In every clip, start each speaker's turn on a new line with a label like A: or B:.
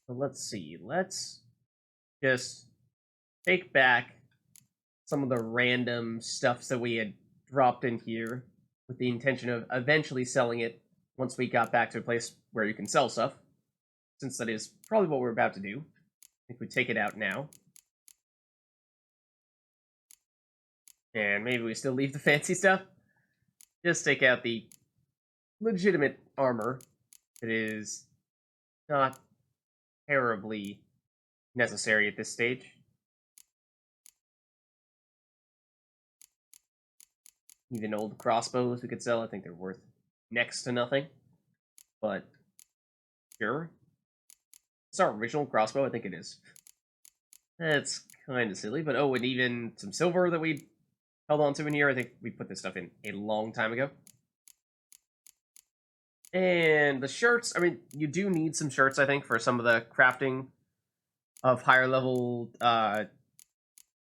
A: So let's see. Let's just take back some of the random stuffs that we had dropped in here with the intention of eventually selling it once we got back to a place where you can sell stuff, since that is probably what we're about to do. I think we take it out now. And maybe we still leave the fancy stuff. Just take out the legitimate armor that is not terribly necessary at this stage. Even old crossbows we could sell. I think they're worth next to nothing. But sure. It's our original crossbow. I think it is. That's kind of silly. But oh, and even some silver that we held on to in here. I think we put this stuff in a long time ago. And the shirts. I mean, you do need some shirts, I think, for some of the crafting of higher level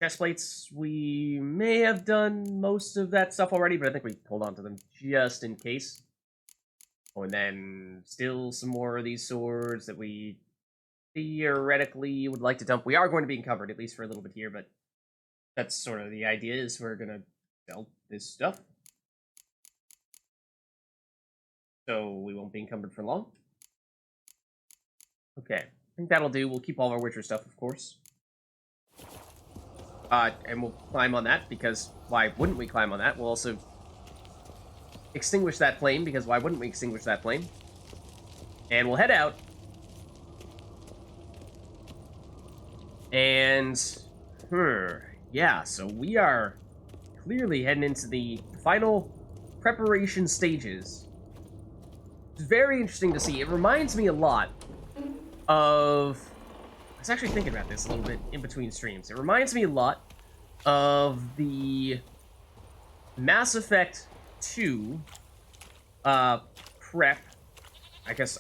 A: chest plates. We may have done most of that stuff already, but I think we hold on to them just in case. Oh, and then still some more of these swords that we theoretically would like to dump. We are going to be encumbered, at least for a little bit here, but that's sort of the idea, is we're going to sell this stuff. So we won't be encumbered for long. Okay, I think that'll do. We'll keep all of our Witcher stuff, of course. And we'll climb on that, because why wouldn't we climb on that? We'll also extinguish that flame, because why wouldn't we extinguish that flame? And we'll head out. And, yeah, so we are clearly heading into the final preparation stages. It's very interesting to see. It reminds me a lot of... I was actually thinking about this a little bit in between streams. It reminds me a lot of the Mass Effect 2 prep. I guess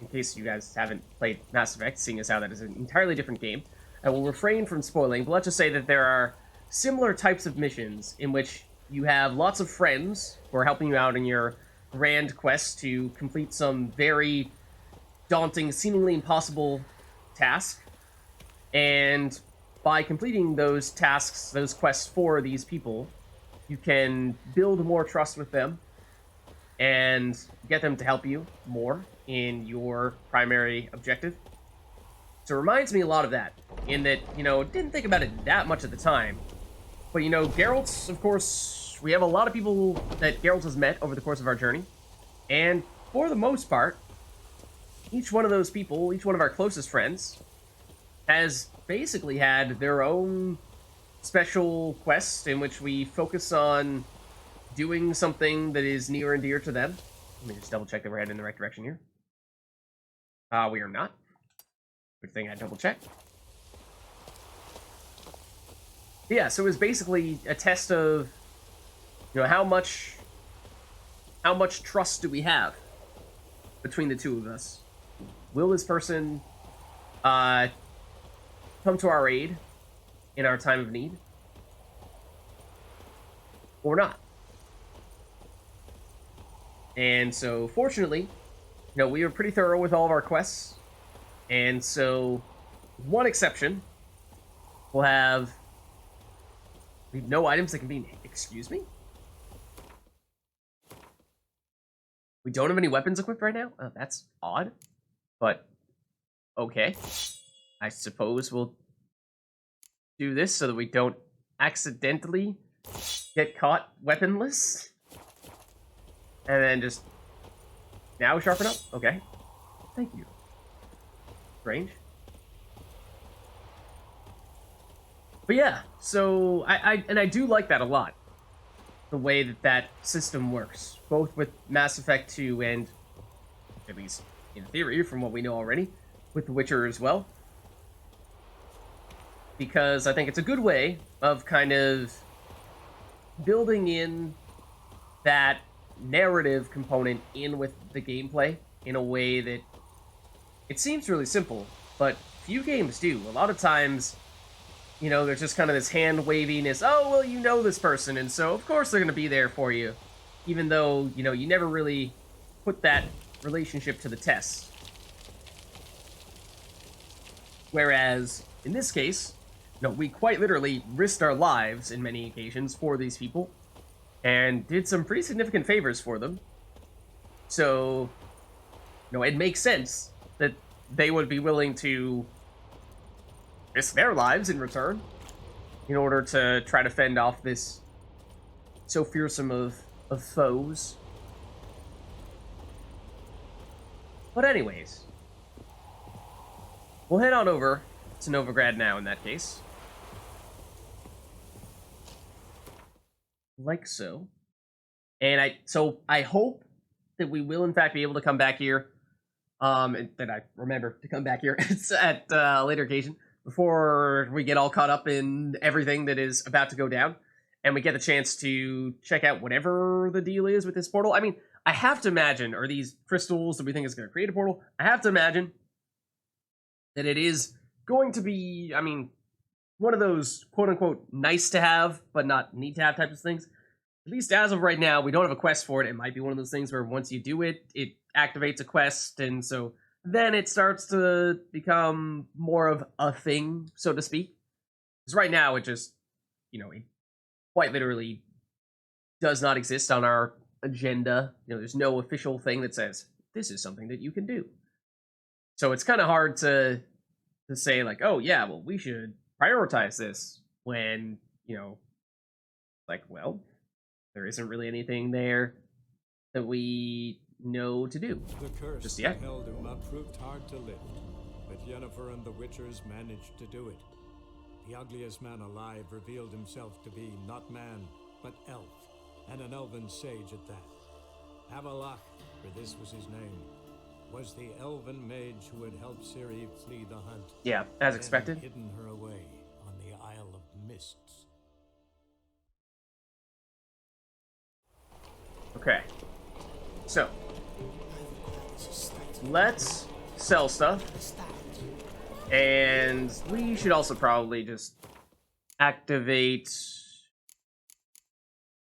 A: in case you guys haven't played Mass Effect, seeing as how that is an entirely different game, I will refrain from spoiling, but let's just say that there are similar types of missions in which you have lots of friends who are helping you out in your grand quest to complete some very daunting, seemingly impossible task, and by completing those tasks, those quests for these people, you can build more trust with them and get them to help you more in your primary objective. So it reminds me a lot of that, in that, didn't think about it that much at the time, but, Geralt's, of course, we have a lot of people that Geralt has met over the course of our journey, and for the most part, each one of those people, each one of our closest friends, has basically had their own special quest in which we focus on doing something that is near and dear to them. Let me just double check that we're heading in the right direction here. We are not. Good thing I double checked. Yeah, so it was basically a test of, how much trust do we have between the two of us? Will this person come to our aid in our time of need? Or not? And so, fortunately, we were pretty thorough with all of our quests. And so, one exception, we'll have... We have no items that can be... Excuse me? We don't have any weapons equipped right now? Oh, that's odd. But, okay. I suppose we'll do this so that we don't accidentally get caught weaponless. And then just... Now sharpen up? Okay. Thank you. Strange. But yeah, so I do like that a lot. The way that system works. Both with Mass Effect 2 and, at least in theory, from what we know already, with The Witcher as well. Because I think it's a good way of kind of building in that narrative component in with the gameplay in a way that it seems really simple, but few games do. A lot of times, there's just kind of this hand-waviness, oh, well, this person, and so of course they're going to be there for you, even though, you never really put that relationship to the test. Whereas, in this case, we quite literally risked our lives in many occasions for these people, and did some pretty significant favors for them. So, it makes sense that they would be willing to risk their lives in return in order to try to fend off this so fearsome of foes. But anyways, we'll head on over to Novigrad now in that case. Like so. And I hope that we will in fact be able to come back here. And that I remember to come back here at a later occasion before we get all caught up in everything that is about to go down. And we get the chance to check out whatever the deal is with this portal. I mean, I have to imagine, or these crystals that we think is going to create a portal, I have to imagine that it is going to be, I mean, one of those quote-unquote nice to have, but not need to have types of things. At least as of right now, we don't have a quest for it. It might be one of those things where once you do it, it activates a quest, and so then it starts to become more of a thing, so to speak. Because right now, it just, it quite literally does not exist on our agenda. There's no official thing that says, this is something that you can do. So it's kind of hard to say, like, oh, yeah, well, we should prioritize this when, well, there isn't really anything there that we know to do
B: the curse
A: just yet.
B: Held proved hard to lift, but Yennefer and the Witchers managed to do it. The ugliest man alive revealed himself to be not man, but elf, and an elven sage at that. Avalach, for this was his name, was the elven mage who had helped Ciri flee the hunt.
A: Yeah, as expected.
B: Hidden her away on the Isle of Mists.
A: Okay. So, let's sell stuff. And we should also probably just activate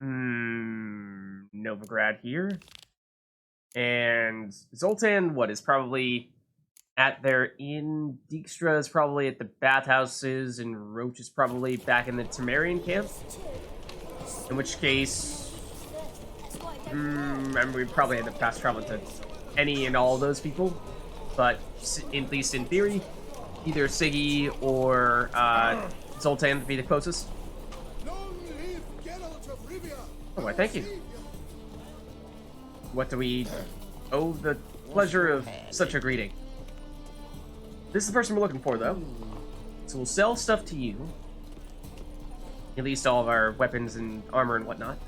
A: Novigrad here. And Zoltan, is probably at their inn. Dijkstra is probably at the bathhouses, and Roach is probably back in the Temerian camp. In which case, we probably end up fast traveling to any and all those people. But at least in theory, either Siggy or Zoltan would be the closest. Oh, why, thank you. What do we owe the pleasure of such a greeting? This is the person we're looking for, though. So we'll sell stuff to you. At least all of our weapons and armor and whatnot.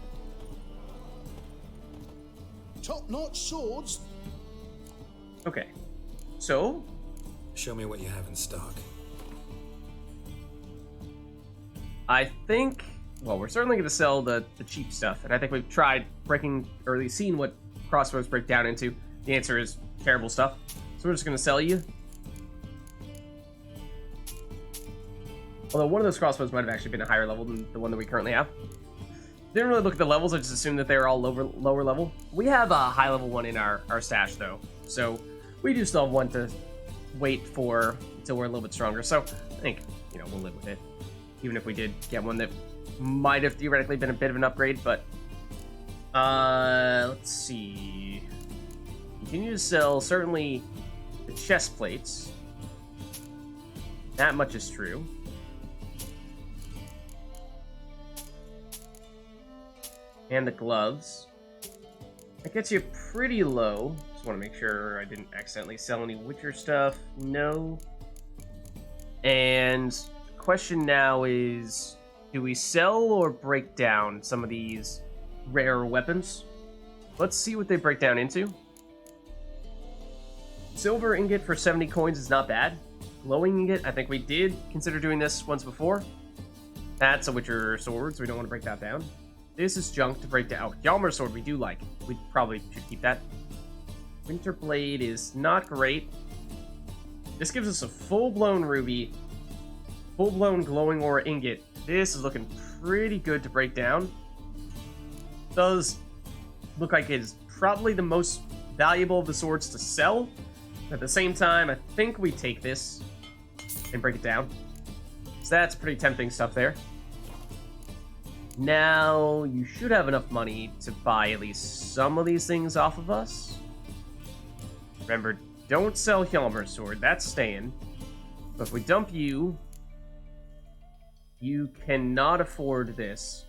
C: Top-notch swords.
A: Okay. So,
D: show me what you have in stock.
A: I think, well, we're certainly going to sell the cheap stuff. And I think we've tried breaking, or at least seen what crossbows break down into. The answer is terrible stuff. So we're just going to sell you. Although one of those crossbows might have actually been a higher level than the one that we currently have. Didn't really look at the levels, I just assumed that they were all lower level. We have a high level one in our stash, though. So we do still have one to wait for until we're a little bit stronger. So I think, we'll live with it. Even if we did get one that might have theoretically been a bit of an upgrade, but let's see. Continue to sell certainly the chest plates. That much is true. And the gloves. That gets you pretty low. Just want to make sure I didn't accidentally sell any Witcher stuff. No. And the question now is, do we sell or break down some of these rare weapons? Let's see what they break down into. Silver ingot for 70 coins is not bad. Glowing ingot, I think we did consider doing this once before. That's a Witcher sword, so we don't want to break that down. This is junk to break down. Oh, Hjalmar's sword we do like. We probably should keep that. Winter blade is not great. This gives us a full-blown ruby, full-blown glowing ore ingot. This is looking pretty good to break down. Does look like it is probably the most valuable of the swords to sell. At the same time, I think we take this. and break it down. So that's pretty tempting stuff there. Now, you should have enough money to buy at least some of these things off of us. Remember, don't sell Hjalmar's sword. That's staying. But if we dump you, you cannot afford this.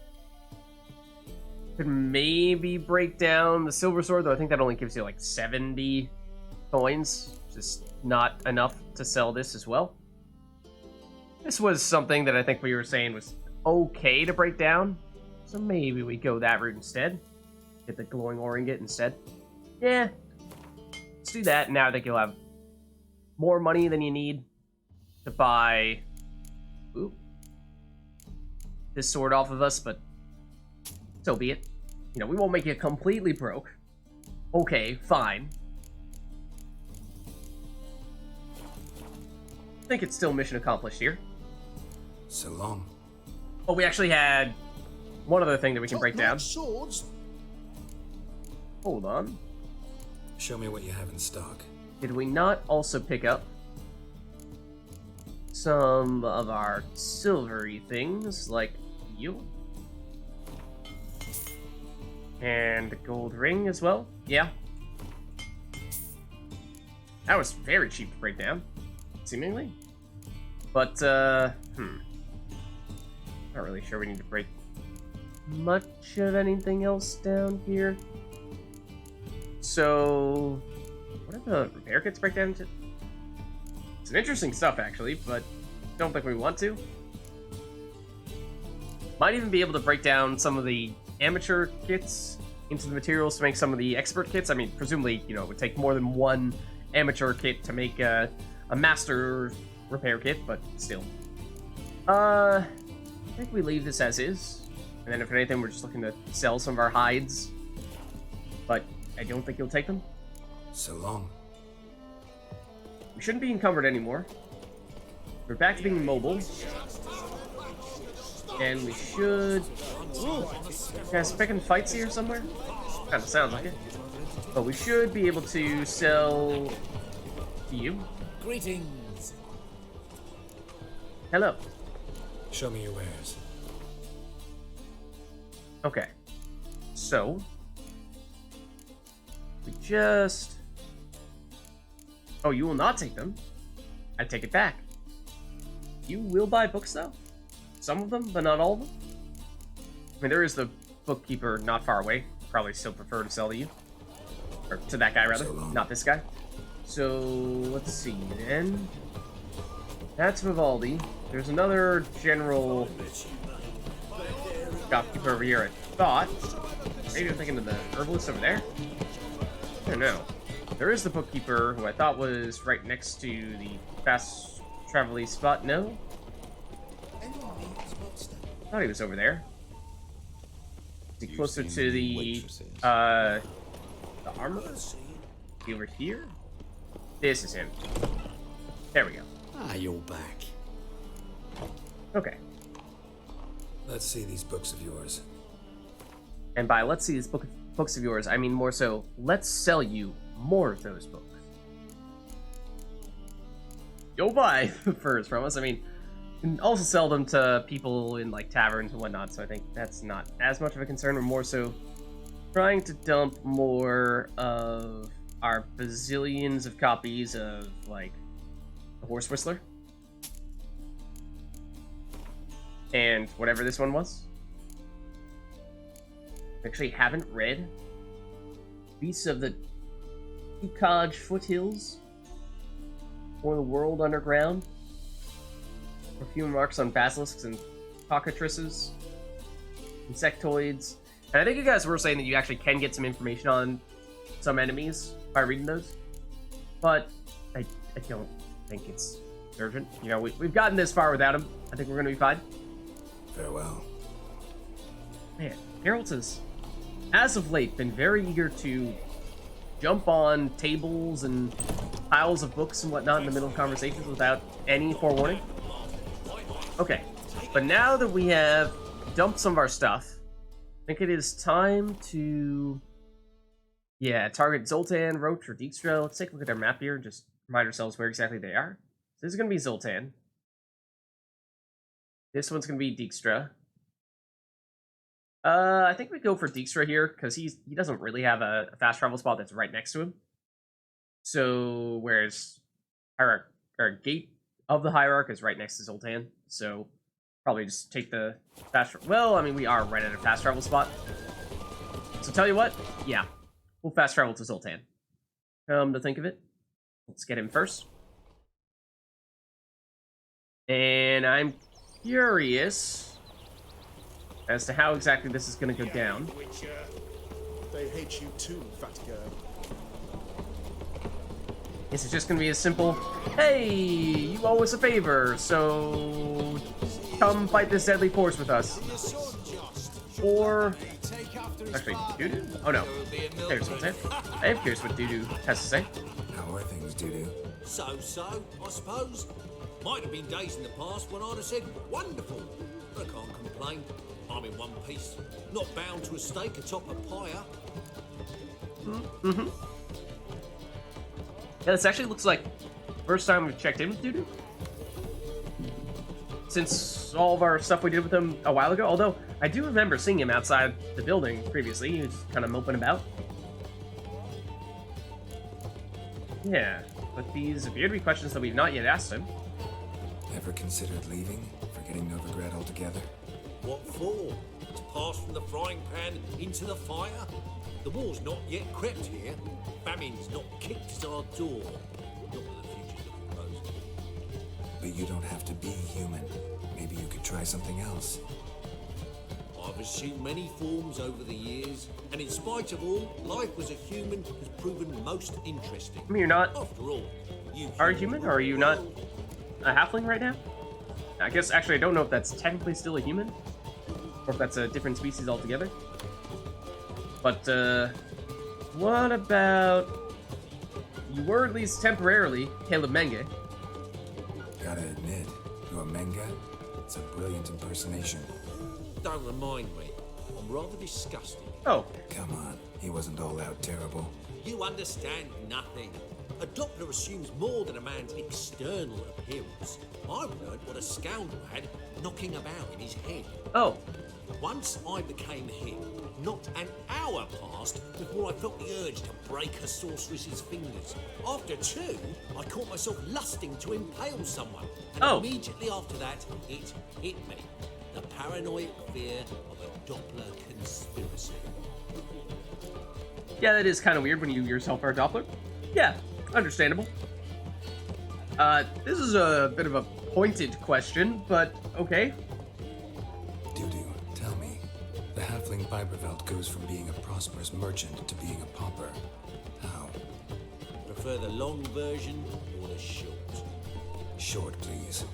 A: Could maybe break down the silver sword, though I think that only gives you like 70 coins. Just not enough to sell this as well. This was something that I think we were saying was okay to break down. So maybe we go that route instead. Get the glowing ore ingot instead. Yeah. Let's do that. Now I think you'll have more money than you need to buy this sword off of us, but so be it. You know, we won't make you completely broke. Okay, fine. I think it's still mission accomplished here.
D: So long.
A: Oh, we actually had one other thing that we can break down.
C: Swords.
A: Hold on.
D: Show me what you have in stock.
A: Did we not also pick up some of our silvery things, like you? And the gold ring as well? Yeah. That was very cheap to break down, seemingly. But, not really sure we need to break much of anything else down here. So, what are the repair kits break down to? Some interesting stuff, actually, but don't think we want to. Might even be able to break down some of the amateur kits into the materials to make some of the expert kits. I mean, presumably, you know, it would take more than one amateur kit to make a master repair kit, but still. I think we leave this as is. And then if anything, we're just looking to sell some of our hides. But I don't think you'll take them.
D: So long.
A: We shouldn't be encumbered anymore. We're back to being mobile. And we should... Guys, picking fights here somewhere? Kind of sounds like it. But we should be able to sell... to you.
E: Greetings.
A: Hello.
D: Show me your wares.
A: Okay. So... we just... Oh, you will not take them. I take it back. You will buy books, though? Some of them, but not all of them? I mean, there is the bookkeeper not far away. Probably still prefer to sell to you. Or to that guy, rather. Not this guy. So, let's see, then. That's Vivaldi. There's another general shopkeeper over here, I thought. Maybe I'm thinking of the herbalist over there? I don't know. There is the bookkeeper, who I thought was right next to the fast travel-y spot. No? I thought he was over there. Is he closer to the armor? Is he over here? This is him. There we go.
E: Ah, you're back.
A: Okay.
D: Let's see these books of yours.
A: And by let's see these books of yours, I mean more so, let's sell you more of those books. You'll buy furs from us. I mean, you can also sell them to people in like taverns and whatnot, so I think that's not as much of a concern. We're more so trying to dump more of our bazillions of copies of like the Horse Whistler and whatever this one was. I actually haven't read Beasts of the Ukaj Foothills or the World Underground. Perfume marks on basilisks and cockatrices, insectoids. And I think you guys were saying that you actually can get some information on some enemies by reading those. But I don't think it's urgent. You know, we've gotten this far without him. I think we're going to be fine.
D: Farewell.
A: Man, Geralt has, as of late, been very eager to jump on tables and piles of books and whatnot in the middle of conversations without any forewarning. Okay, but now that we have dumped some of our stuff, I think it is time to, target Zoltan, Roach, or Dijkstra. Let's take a look at their map here and just remind ourselves where exactly they are. So this is going to be Zoltan. This one's gonna be Dijkstra. I think we go for Dijkstra here because he doesn't really have a fast travel spot that's right next to him. So whereas Hierarch or Gate of the Hierarch is right next to Zoltan, so probably just take the fast. Well, I mean we are right at a fast travel spot. So tell you what, yeah, we'll fast travel to Zoltan. Come to think of it, let's get him first. And I'm curious as to how exactly this is going to go down.
C: They hate you too, fat girl.
A: Is it just going to be as simple, hey, you owe us a favor, so come fight this deadly force with us? Or, actually, Dudu? Oh no, there's Zoltan. I am curious what Dudu has to say.
D: How are things, Dudu?
E: So, I suppose. Might have been days in the past when I'd have said, wonderful. But I can't complain. I'm in one piece. Not bound to a stake atop a pyre.
A: Mm-hmm. Yeah, this actually looks like first time we've checked in with Dudu since all of our stuff we did with him a while ago. Although, I do remember seeing him outside the building previously. He was kind of moping about. Yeah, but these appear to be questions that we've not yet asked him.
D: Ever considered leaving? Forgetting Novigrad altogether?
E: What for? To pass from the frying pan into the fire? The war's not yet crept here. Famine's not kicked at our door. Not that the future's looking rosy.
D: But you don't have to be human. Maybe you could try something else.
E: I've assumed many forms over the years, and in spite of all, life as a human has proven most interesting.
A: I mean, you're not
E: After all, you
A: are you human, or are you not a halfling right now? I guess, actually, I don't know if that's technically still a human, or if that's a different species altogether. But, what about... You were at least temporarily Caleb Menge.
D: Gotta admit, your Menga, it's a brilliant impersonation.
E: Don't remind me. I'm rather disgusted.
A: Oh,
D: Come on, he wasn't all out terrible.
E: You understand nothing. A Doppler assumes more than a man's external appearance. I've learned what a scoundrel had knocking about in his head.
A: oh,
E: Once I became him, not an hour passed before I felt the urge to break a sorceress's fingers. After two, I caught myself lusting to impale someone. And
A: Oh.
E: immediately after that, it hit me. The paranoid fear of a Doppler conspiracy.
A: yeah, that is kind of weird when you yourself are a Doppler. Yeah, understandable. This is a bit of a pointed question, but okay.
D: Dudu, tell me, the halfling Biberveld goes from being a prosperous merchant to being a pauper. How?
E: Prefer the long version or the short?
D: Short, please.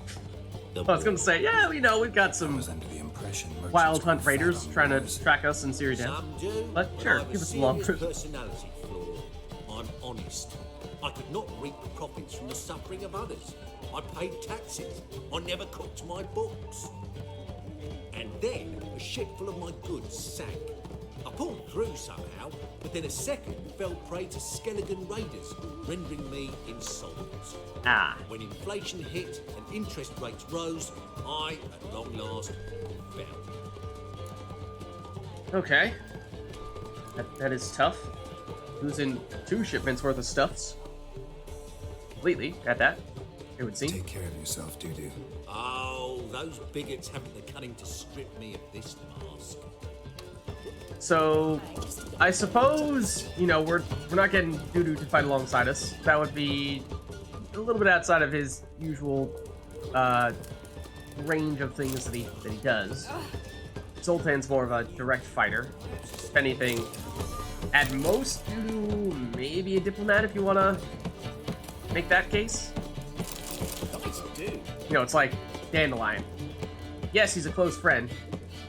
E: The
A: I was gonna say, yeah, we know we've got
D: I
A: some
D: was under the impression merchants
A: Wild Hunt
D: were fat
A: raiders
D: on
A: trying to
D: wars.
A: track us in Syria down.
E: Some do,
A: But sure,
E: I have
A: give
E: a
A: us a long
E: serious
A: version.
E: personality flaw. I'm honest. I could not reap the profits from the suffering of others. I paid taxes. I never cooked my books. And then a ship full of my goods sank. I pulled through somehow, but then a second fell prey to skeleton raiders, rendering me insolvent.
A: Ah,
E: When inflation hit and interest rates rose, I, at long last, fell.
A: okay. That is tough. Losing 2 shipments worth of stuffs. Completely, at that, it would seem.
D: Take care of yourself, Dudu.
E: Oh, those bigots haven't the cunning to strip me of this mask.
A: So, I suppose, you know, we're not getting Dudu to fight alongside us. That would be a little bit outside of his usual range of things that he does. Zoltan's more of a direct fighter. If anything, at most, Dudu maybe a diplomat if you want to make that case. You know, it's like Dandelion. Yes, he's a close friend.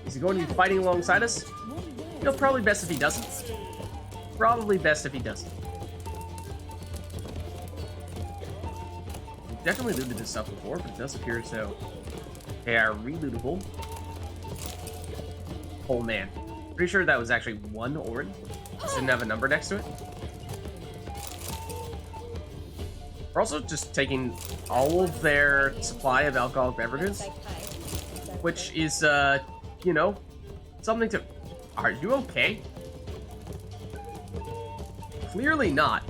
A: Is he going to be fighting alongside us? You know, probably best if he doesn't. Probably best if he doesn't. We've definitely looted this stuff before, but it does appear as though they are relootable. Oh man. Pretty sure that was actually 1 Orin. Just didn't have a number next to it. We're also just taking all of their supply of alcoholic beverages which is, you know, something to... Are you okay? Clearly not.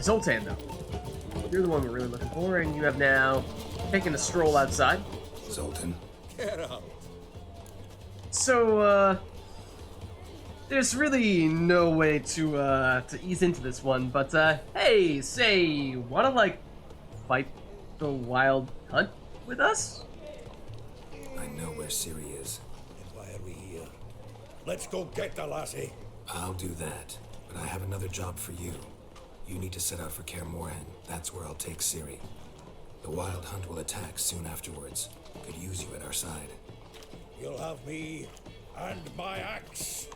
A: Zoltan, though. You're the one we're really looking for, and you have now taken a stroll outside.
D: Zoltan.
C: Get out.
A: So, there's really no way to ease into this one, but, hey, say, wanna, like, fight the wild hunt with us?
D: I know where Ciri is.
E: And why are we here? Let's go get the lassie.
D: I'll do that, but I have another job for you. You need to set out for Kaer Morhen. That's where I'll take Ciri. The wild hunt will attack soon afterwards. Could use you at our side.
E: You'll have me and my axe.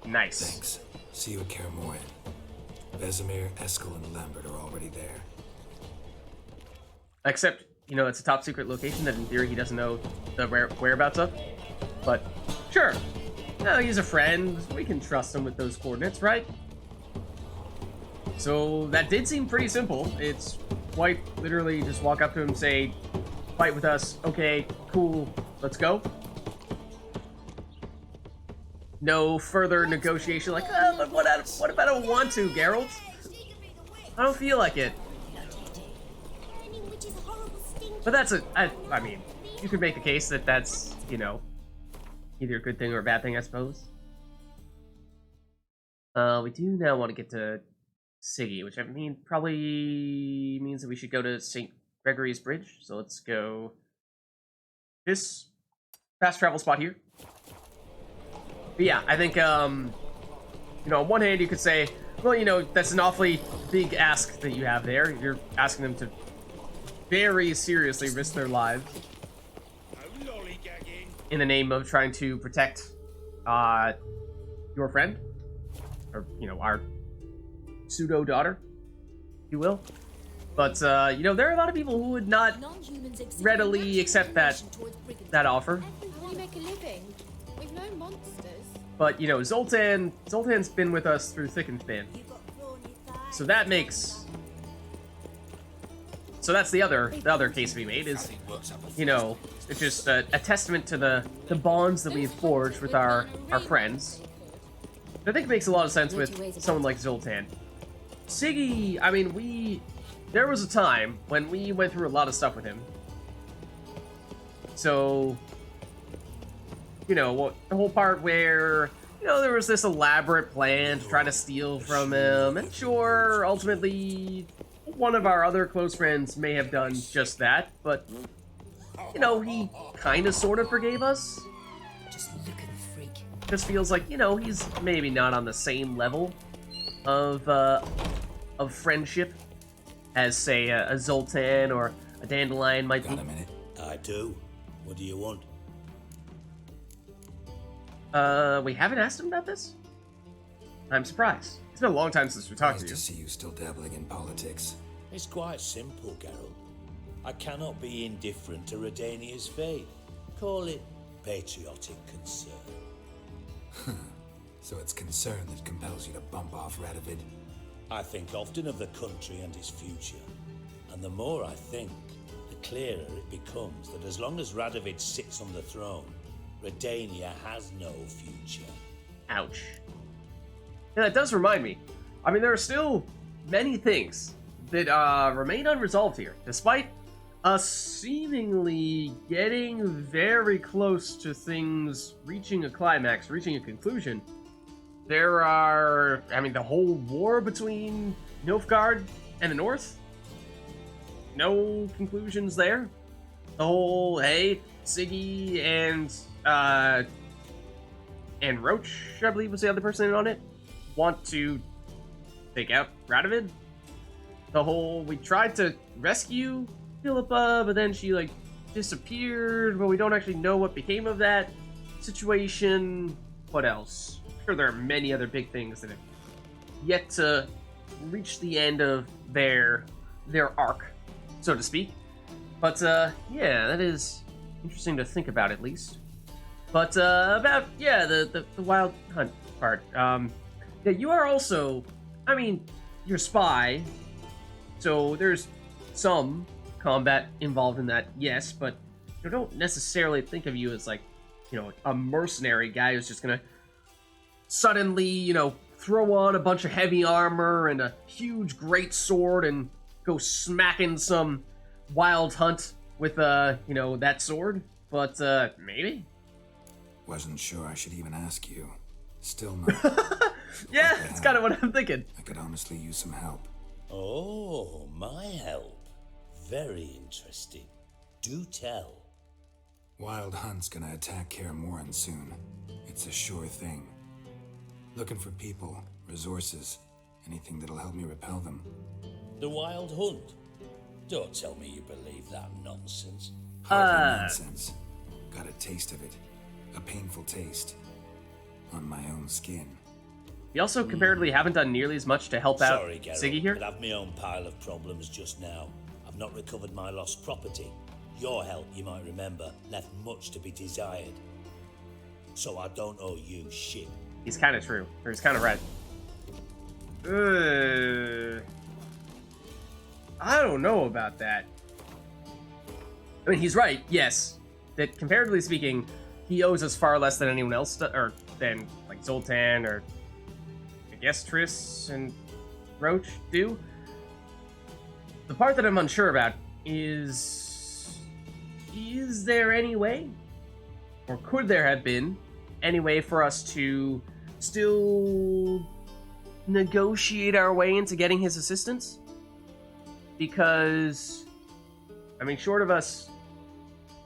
A: Nice.
D: Thanks. See you at Kaer Morhen. Vesemir, Eskel, and Lambert are already there.
A: Except, you know, it's a top secret location that in theory he doesn't know the whereabouts of. But, sure. No, he's a friend. We can trust him with those coordinates, right? So, that did seem pretty simple. It's quite literally just walk up to him, say, fight with us. Okay, cool. Let's go. No further negotiation like, but what if I don't want to, Geralt? I don't feel like it. But that's I mean, you could make a case that that's, you know, either a good thing or a bad thing, I suppose. We do now want to get to Siggy, which I mean probably means that we should go to St. Gregory's Bridge. So let's go this fast travel spot here. But yeah, I think, you know, on one hand you could say, well, you know, that's an awfully big ask that you have there. You're asking them to very seriously risk their lives in the name of trying to protect your friend, or, you know, our pseudo daughter, if you will. But you know, there are a lot of people who would not readily accept that offer.
F: How do you make a living? We've no monsters.
A: But you know, Zoltan's been with us through thick and thin, so that makes. So that's the other case to be made is, you know, it's just a testament to the bonds that we've forged with our friends. I think it makes a lot of sense with someone like Zoltan. Siggy, I mean, there was a time when we went through a lot of stuff with him. So, you know, the whole part where, you know, there was this elaborate plan to try to steal from him, and sure, ultimately, one of our other close friends may have done just that, but, you know, he kind of sort of forgave us.
F: Just look at the freak.
A: Just feels like, you know, he's maybe not on the same level of friendship as, say, a Zoltan or a Dandelion might be.
D: Got a minute?
E: I do. What do you want?
A: We haven't asked him about this? I'm surprised. It's been a long time since we talked to
D: Nice
A: you.
D: to see you still dabbling in politics.
E: It's quite simple, Geralt. I cannot be indifferent to Redania's fate. Call it patriotic concern.
D: So it's concern that compels you to bump off Radovid?
E: I think often of the country and its future. And the more I think, the clearer it becomes that as long as Radovid sits on the throne, Redania has no future.
A: Ouch. Yeah, that does remind me. I mean, there are still many things that remain unresolved here, despite us seemingly getting very close to things reaching a climax, reaching a conclusion. There are, I mean, the whole war between Nilfgaard and the North. No conclusions there. The whole, hey, Siggy and Roach, I believe was the other person in on it, want to take out Radovid. The whole, we tried to rescue Philippa, but then she, like, disappeared, but we don't actually know what became of that situation. What else? I'm sure there are many other big things that have yet to reach the end of their arc, so to speak. But, yeah, that is interesting to think about, at least. But, about, yeah, the wild hunt part. Yeah, you are also, I mean, you're a spy, so there's some combat involved in that, yes, but you don't necessarily think of you as like, you know, a mercenary guy who's just gonna suddenly, you know, throw on a bunch of heavy armor and a huge great sword and go smacking some wild hunt with you know, that sword. But maybe.
D: Wasn't sure I should even ask you. Still not.
A: Yeah, it's kind of what I'm thinking.
D: I could honestly use some help.
G: Oh, my help. Very interesting. Do tell.
D: Wild Hunt's gonna attack Kaer Morhen soon. It's a sure thing. Looking for people, resources, anything that'll help me repel them.
G: The Wild Hunt? Don't tell me you believe that nonsense.
D: Hardly nonsense. Got a taste of it. A painful taste. On my own skin.
A: We also comparatively haven't done nearly as much to help out
G: Sorry, Geralt,
A: Siggy here.
G: but I've my own pile of problems just now. I've not recovered my lost property. Your help, you might remember, left much to be desired. So I don't owe you shit.
A: He's kind of true, or he's kind of right. I don't know about that. I mean, he's right, yes. That comparatively speaking, he owes us far less than anyone else, or than like Zoltan, or I guess Triss and Roach do. The part that I'm unsure about is there any way, or could there have been any way for us to still negotiate our way into getting his assistance? Because, I mean, short of us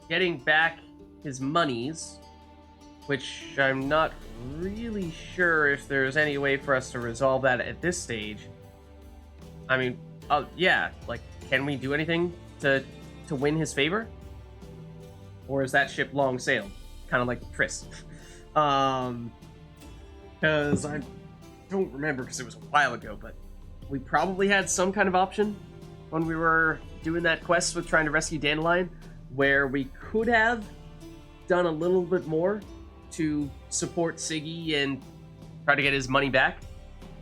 A: getting back his monies, which I'm not really sure if there's any way for us to resolve that at this stage. I mean, yeah, like, can we do anything to win his favor? Or is that ship long sailed? Kind of like Triss. Because I don't remember because it was a while ago, but we probably had some kind of option when we were doing that quest with trying to rescue Dandelion, where we could have done a little bit more to support Siggy and try to get his money back.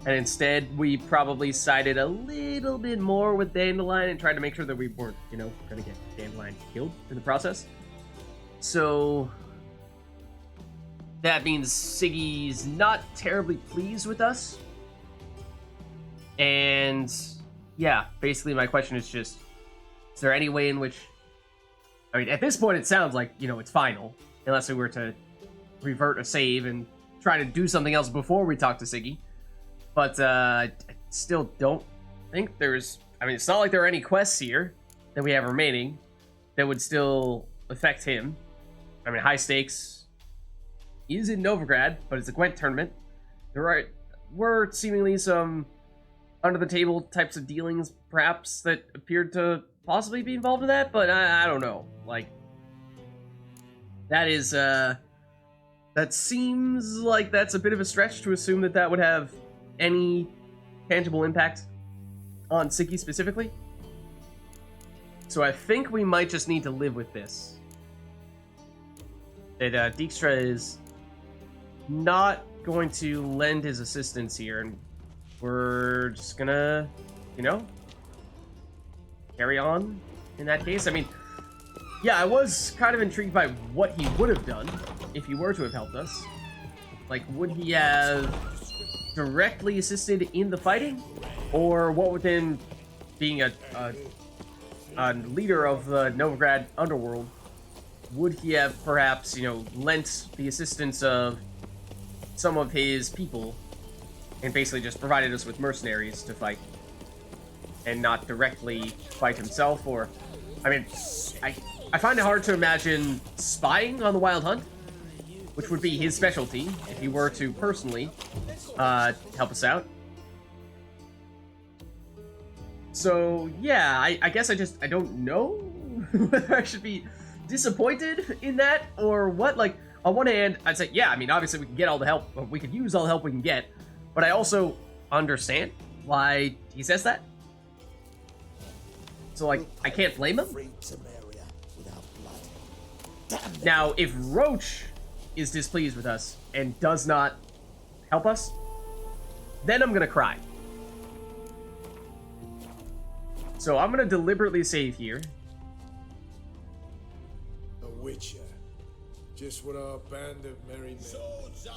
A: And instead, we probably sided a little bit more with Dandelion and tried to make sure that we weren't, you know, going to get Dandelion killed in the process. So that means Siggy's not terribly pleased with us. And yeah, basically my question is just, is there any way in which, I mean, at this point it sounds like, you know, it's final, unless we were to revert a save and try to do something else before we talk to Siggy. But I still don't think there's, I mean, it's not like there are any quests here that we have remaining that would still affect him. I mean, high stakes is in Novigrad, but it's a Gwent tournament. There were seemingly some under the table types of dealings, perhaps, that appeared to possibly be involved in that, but I don't know. Like, that is, that seems like that's a bit of a stretch to assume that that would have any tangible impact on Siggy specifically. So I think we might just need to live with this. That Dijkstra is not going to lend his assistance here, and we're just gonna, you know, carry on in that case. I mean, yeah, I was kind of intrigued by what he would have done if he were to have helped us. Like, would he have directly assisted in the fighting? Or what with him being a leader of the Novigrad underworld, would he have perhaps, you know, lent the assistance of some of his people and basically just provided us with mercenaries to fight and not directly fight himself? Or, I mean, I find it hard to imagine spying on the Wild Hunt, which would be his specialty if he were to personally help us out. So, yeah, I guess I don't know whether I should be disappointed in that or what. Like, on one hand, I'd say, yeah, I mean, obviously we can get all the help, we could use all the help we can get, but I also understand why he says that. So, like, I can't blame him. Now, if Roach is displeased with us and does not help us, then I'm gonna cry. So I'm gonna deliberately save here
C: Witcher. Just what our band of merry men.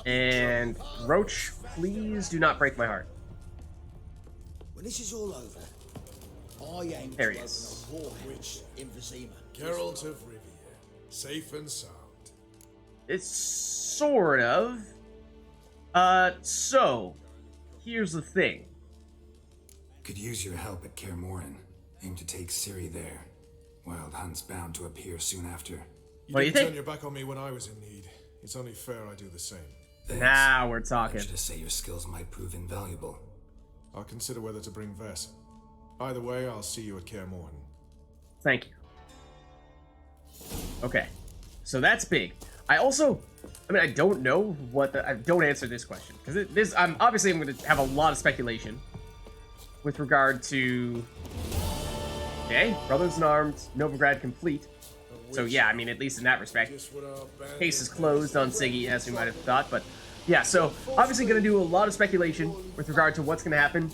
A: And Roach, please do not break my heart.
G: When this is all over, I aim
A: There
G: to
A: he
G: open
A: is.
G: a whorehouse in Vizima.
C: Geralt of Rivia, safe and sound.
A: It's sort of. So, here's the thing.
D: Could use your help at Kaer Morhen. Aim to take Ciri there. Wild Hunt's bound to appear soon after.
A: What do you
C: didn't turn
A: think?
C: your back on me when I was in need. It's only fair I do the same.
D: Thanks.
A: Now we're talking.
D: Venture to say your skills might prove invaluable.
C: I'll consider whether to bring Vess. Either way, I'll see you at Kaer Morhen.
A: Thank you. Okay, so that's big. I don't know what the. Don't answer this question because this. I'm going to have a lot of speculation with regard to. Okay, Brothers in Arms, Novigrad complete. So yeah, I mean, at least in that respect,
C: Just what our band
A: case is
C: of
A: closed on Siggy, as we might have thought. But yeah, so obviously going to do a lot of speculation with regard to what's going to happen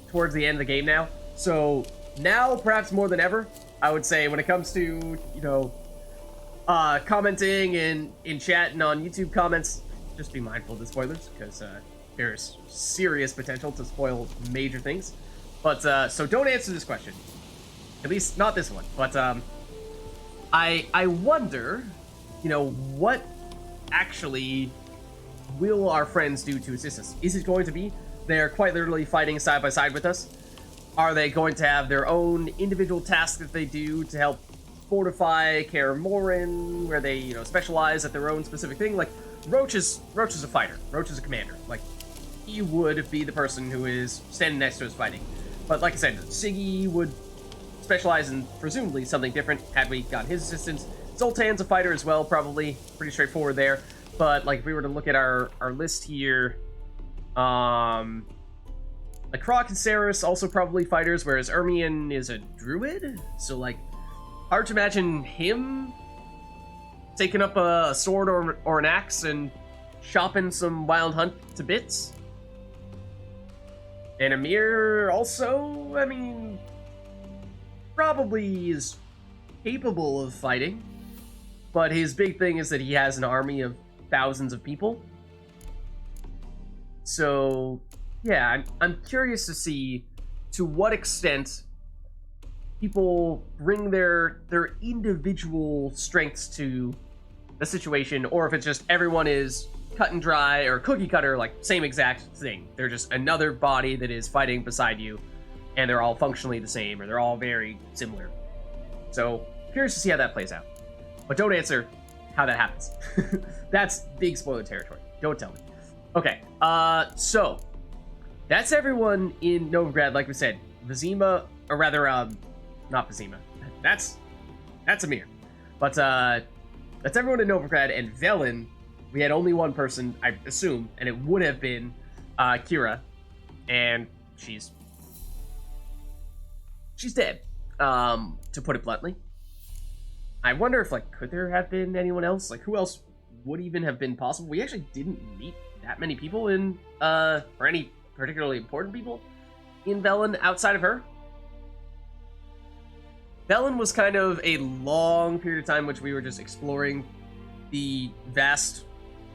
A: towards the end of the game now. So now, perhaps more than ever, I would say when it comes to, commenting in chat and on YouTube comments, just be mindful of the spoilers, because there's serious potential to spoil major things. But, so don't answer this question. At least not this one. But, I wonder, what actually will our friends do to assist us? Is it going to be they're quite literally fighting side by side with us? Are they going to have their own individual tasks that they do to help fortify Kaer Morhen, where they, specialize at their own specific thing? Like, Roach is a fighter. Roach is a commander. Like, he would be the person who is standing next to us fighting. But like I said, Siggy would specialize in presumably something different had we gotten his assistance. Zoltan's a fighter as well, probably. Pretty straightforward there. But, like, if we were to look at our list here, like, Croc and Saris also probably fighters, whereas Ermion is a druid. So, like, hard to imagine him taking up a sword or an axe and chopping some Wild Hunt to bits. And Amir also, I mean, probably is capable of fighting. But his big thing is that he has an army of thousands of people. So, yeah, I'm curious to see to what extent people bring their individual strengths to the situation, or if it's just everyone is cut and dry or cookie cutter, like same exact thing. They're just another body that is fighting beside you, and they're all functionally the same, or they're all very similar. So, curious to see how that plays out. But don't answer how that happens. That's big spoiler territory. Don't tell me. Okay, so that's everyone in Novigrad, like we said. Vizima, or rather, not Vizima. That's Amir. But, that's everyone in Novigrad, and Velen, we had only one person, I assume, and it would have been, Kira. And she's dead, to put it bluntly. I wonder if, like, could there have been anyone else? Like, who else would even have been possible? We actually didn't meet that many people in, or any particularly important people in Velen outside of her. Velen was kind of a long period of time which we were just exploring the vast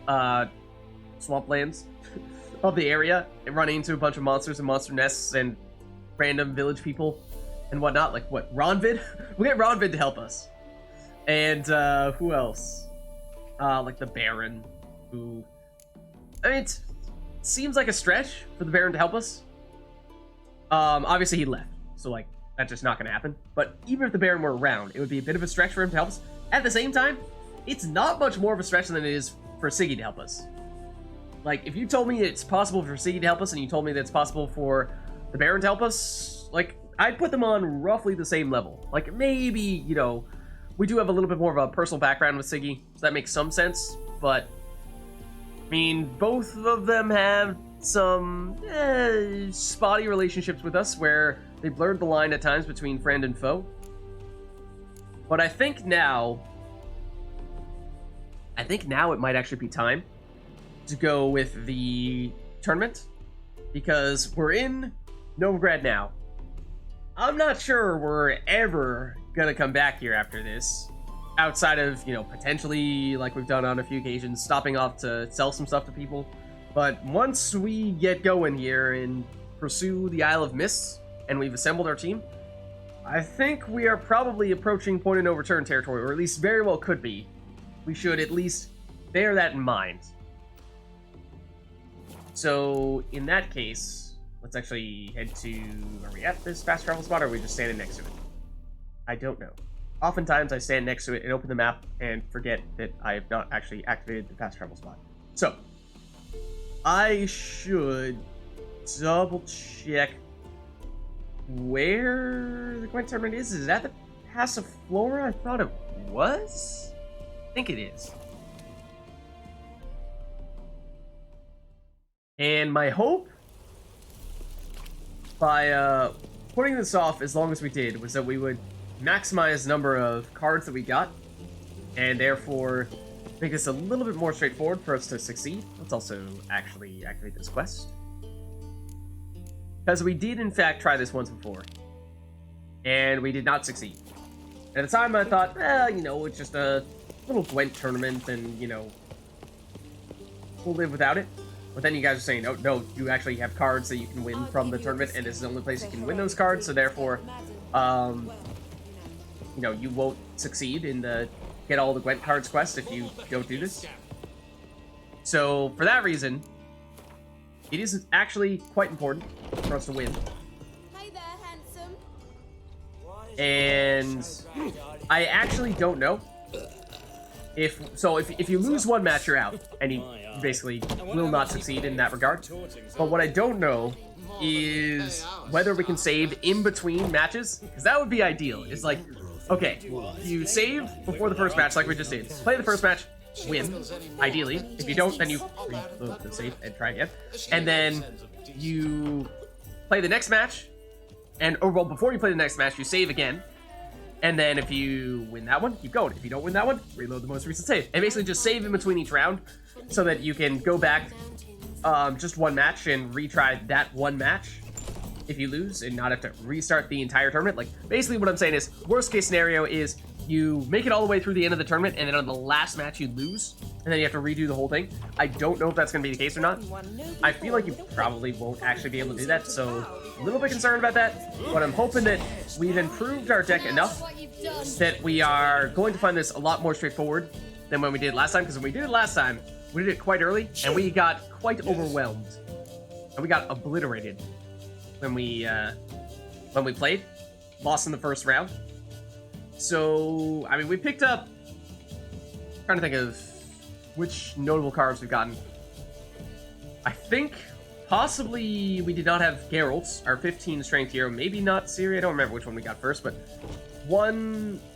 A: swamplands of the area and running into a bunch of monsters and monster nests and random village people and whatnot. Like, what, Ronvid? We had Ronvid to help us. And who else? Like the Baron, who, I mean, it seems like a stretch for the Baron to help us. Obviously he left, so, like, that's just not gonna happen. But even if the Baron were around, it would be a bit of a stretch for him to help us. At the same time, it's not much more of a stretch than it is for Siggy to help us. Like, if you told me it's possible for Siggy to help us, and you told me that it's possible for the Baron to help us, like, I'd put them on roughly the same level. Like, maybe, we do have a little bit more of a personal background with Siggy, so that makes some sense, but, I mean, both of them have some spotty relationships with us, where they blurred the line at times between friend and foe. But I think now it might actually be time to go with the tournament, because we're in Novigrad now. I'm not sure we're ever gonna come back here after this. outside of, you know, potentially, like we've done on a few occasions, stopping off to sell some stuff to people. But once we get going here and pursue the Isle of Mists, and we've assembled our team, I think we are probably approaching point of no return territory, or at least very well could be. We should at least bear that in mind. So, in that case, let's actually head to... Are we at this fast travel spot, or are we just standing next to it? I don't know. Oftentimes, I stand next to it and open the map and forget that I have not actually activated the fast travel spot. So, I should double-check where the Gwent tournament is. Is that the Passive Flora? I thought it was? I think it is. And my hope, by putting this off as long as we did, was that we would maximize the number of cards that we got, and therefore make this a little bit more straightforward for us to succeed. Let's also actually activate this quest. Because we did, in fact, try this once before, and we did not succeed. At the time, I thought, you know, it's just a little Gwent tournament, and, you know, we'll live without it. But then you guys are saying, oh, no, you actually have cards that you can win from the tournament, and this is the only place you can win those cards, so therefore, you know, you won't succeed in the get all the Gwent cards quest if you don't do this. So, for that reason, it is actually quite important for us to win.
F: Hey there, handsome.
A: And I actually don't know if you lose one match, you're out, and you basically will not succeed in that regard. But what I don't know is whether we can save in between matches, because that would be ideal. It's like, okay, you save before the first match like we just did. Play the first match, win, ideally. If you don't, then you reload the save and try again. And then you play the next match, and well, before you play the next match, you save again. And then if you win that one, keep going. If you don't win that one, reload the most recent save. And basically just save in between each round so that you can go back just one match and retry that one match if you lose and not have to restart the entire tournament. Like, basically what I'm saying is, worst case scenario is you make it all the way through the end of the tournament, and then on the last match you lose, and then you have to redo the whole thing. I don't know if that's going to be the case or not. I feel like you probably won't actually be able to do that, so a little bit concerned about that, but I'm hoping that we've improved our deck enough that we are going to find this a lot more straightforward than when we did last time, because when we did it last time, we did it quite early, and we got quite overwhelmed, and we got obliterated when we played, lost in the first round. So, I mean, we picked up, I'm trying to think of which notable cards we've gotten. I think possibly we did not have Geralt, our 15 strength hero, maybe not Ciri, I don't remember which one we got first, but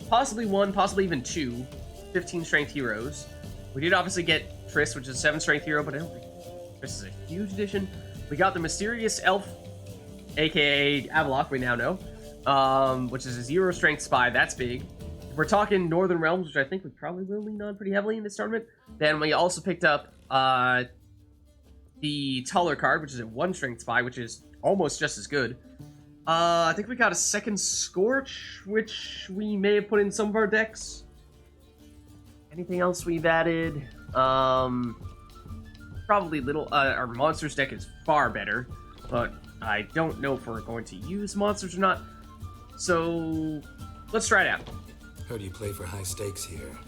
A: possibly even two 15 strength heroes. We did obviously get Triss, which is a 7 strength hero, but I don't think Triss is a huge addition. We got the Mysterious Elf, aka Avalok, we now know, which is a 0 strength spy. That's big. If we're talking Northern Realms, which I think we probably will lean on pretty heavily in this tournament. Then we also picked up the Taller card, which is a 1 strength spy, which is almost just as good. I think we got a second Scorch, which we may have put in some of our decks. Anything else we've added? Probably little. Our monsters deck is far better, but I don't know if we're going to use monsters or not. So let's try it out.
D: Heard you play for high stakes here.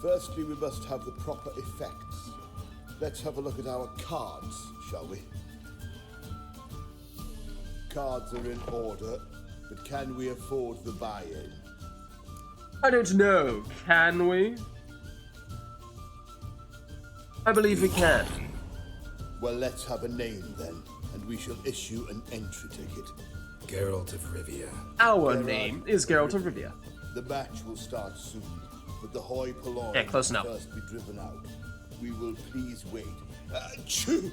H: Firstly, we must have the proper effects. Let's have a look at our cards, shall we? Cards are in order, but can we afford the buy-in?
A: I don't know, can we? I believe we can.
H: Well, let's have a name then, and we shall issue an entry ticket.
D: Geralt of Rivia.
A: Our name is Geralt of Rivia.
H: The match will start soon, but the hoi polloi
A: Yeah, close
H: will
A: enough.
H: first be driven out. We will please wait. Achoo!